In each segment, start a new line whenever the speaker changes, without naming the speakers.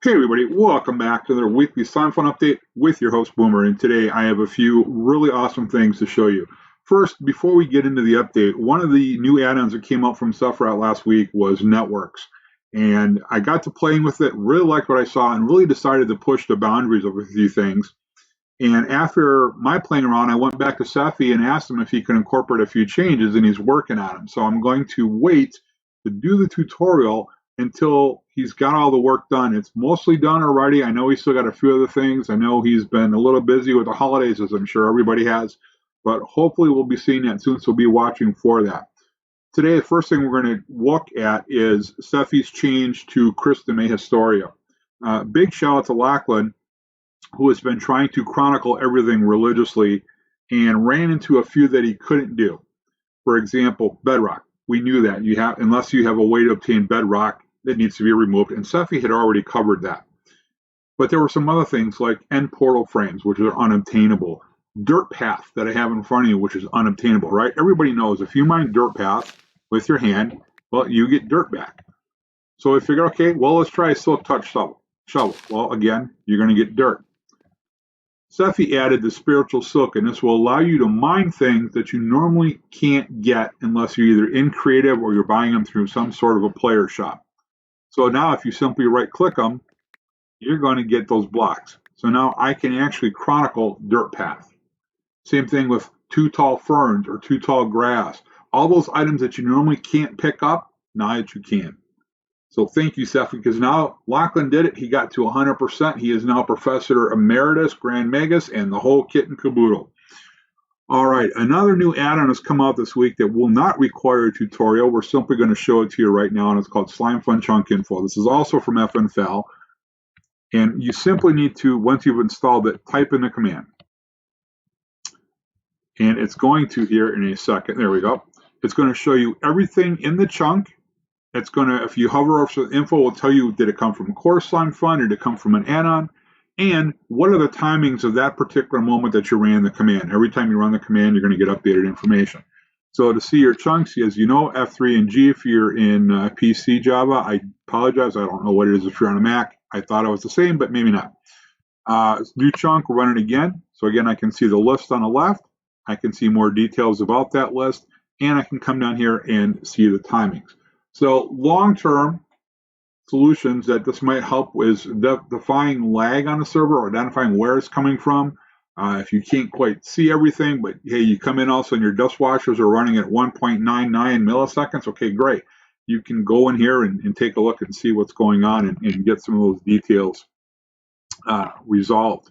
Hey everybody, welcome back to their weekly Slimefun update with your host Boomer, and today I have a few really awesome things to show you. First, before we get into the update, one of the new add-ons that came out from Sephiroth last week was Networks, and I got to playing with it, really liked what I saw, and really decided to push the boundaries of a few things. And after my playing around, I went back to Sephi and asked him if he could incorporate a few changes, and he's working on them. So I'm going to wait to do the tutorial until he's got all the work done. It's mostly done already. I know he's still got a few other things. I know he's been a little busy with the holidays, as I'm sure everybody has, but hopefully we'll be seeing that soon, so be watching for that. Today, the first thing we're going to look at is Sephi's change to Christame Historia. Big shout out to Lachlan, who has been trying to chronicle everything religiously and ran into a few that he couldn't do. For example, bedrock. We knew that unless you have a way to obtain bedrock, that needs to be removed, and Sephi had already covered that. But there were some other things like end portal frames, which are unobtainable. Dirt path that I have in front of you, which is unobtainable, right? Everybody knows if you mine dirt path with your hand, well, you get dirt back. So I figured, okay, well, let's try a silk touch shovel. Well, again, you're going to get dirt. Sephi added the spiritual silk, and this will allow you to mine things that you normally can't get unless you're either in creative or you're buying them through some sort of a player shop. So now if you simply right click them, you're going to get those blocks. So now I can actually chronicle dirt path. Same thing with too tall ferns or too tall grass. All those items that you normally can't pick up, now that you can. So thank you, Sephi, because now Lachlan did it. He got to 100%. He is now Professor Emeritus, Grand Magus, and the whole kit and caboodle. All right, another new add-on has come out this week that will not require a tutorial. We're simply going to show it to you right now, and it's called Slimefun Chunk Info. This is also from FNFL, and you simply need to, once you've installed it, type in the command. And it's going to here in a second. There we go. It's going to show you everything in the chunk. It's going to, if you hover over the info, it will tell you, did it come from Core Slimefun or did it come from an add-on? And what are the timings of that particular moment that you ran the command? Every time you run the command, you're going to get updated information. So to see your chunks, as you know, F3 and G if you're in PC Java. I apologize. I don't know what it is if you're on a Mac. I thought it was the same, but maybe not. New chunk, run it again. So again, I can see the list on the left. I can see more details about that list. And I can come down here and see the timings. So long-term solutions that this might help is defining lag on the server or identifying where it's coming from. If you can't quite see everything, but hey, you come in also and your dust washers are running at 1.99 milliseconds, okay, great. You can go in here and take a look and see what's going on and get some of those details resolved.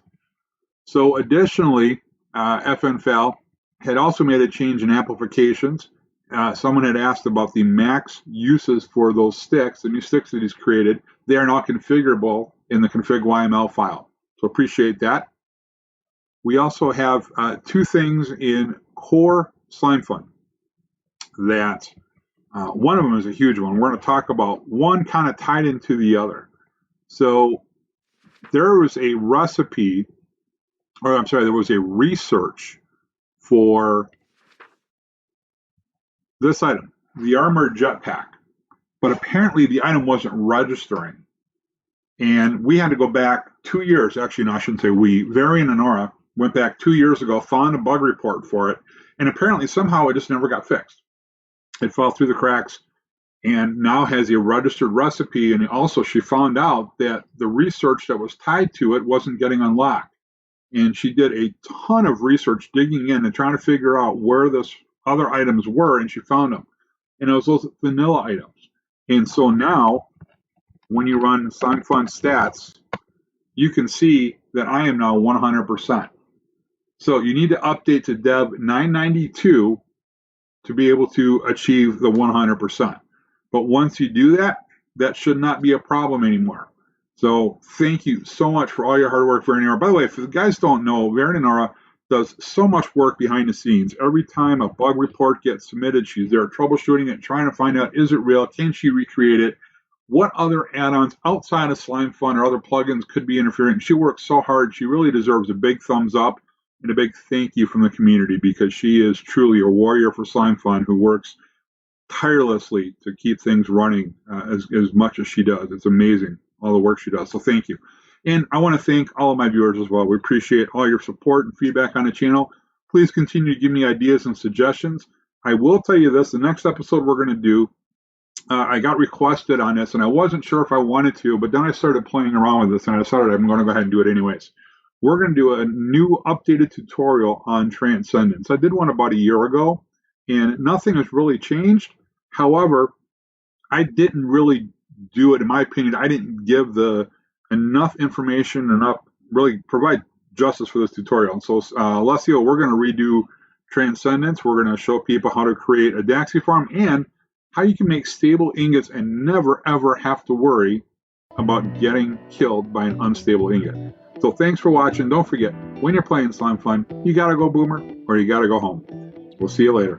So additionally, FNFL had also made a change in amplifications. Someone had asked about the max uses for those sticks, the new sticks that he's created. They are now configurable in the config.yml file. So appreciate that. We also have two things in core Slimefun that one of them is a huge one. We're going to talk about one kind of tied into the other. So there was a recipe, or I'm sorry, there was a research for this item, the armored jetpack, but apparently the item wasn't registering. And we had to go back 2 years, actually, no, I shouldn't say we, Varian and Nora went back 2 years ago, found a bug report for it, and apparently somehow it just never got fixed. It fell through the cracks and now has a registered recipe, and also she found out that the research that was tied to it wasn't getting unlocked. And she did a ton of research digging in and trying to figure out where this other items were, and she found them. And it was those vanilla items. And so now, when you run Slimefun stats, you can see that I am now 100%. So you need to update to Dev 992 to be able to achieve the 100%. But once you do that, that should not be a problem anymore. So thank you so much for all your hard work, Varian. By the way, if you guys don't know, Varian does so much work behind the scenes. Every time a bug report gets submitted, she's there troubleshooting it, trying to find out, is it real? Can she recreate it? What other add-ons outside of Slimefun or other plugins could be interfering? She works so hard. She really deserves a big thumbs up and a big thank you from the community, because she is truly a warrior for Slimefun who works tirelessly to keep things running as much as she does. It's amazing. all the work she does. So thank you. And I want to thank all of my viewers as well. We appreciate all your support and feedback on the channel. Please continue to give me ideas and suggestions. I will tell you this, the next episode we're going to do, I got requested on this, and I wasn't sure if I wanted to, but then I started playing around with this, and I decided I'm going to go ahead and do it anyways. We're going to do a new updated tutorial on Transcendence. I did one about a year ago, and nothing has really changed. However, I didn't really do it, in my opinion. I didn't give enough information, really provide justice for this tutorial. And so, Alessio, we're going to redo Transcendence. We're going to show people how to create a Daxi farm and how you can make stable ingots and never ever have to worry about getting killed by an unstable ingot. So thanks for watching. Don't forget, when you're playing Slimefun, you gotta go boomer or you gotta go home. We'll see you later.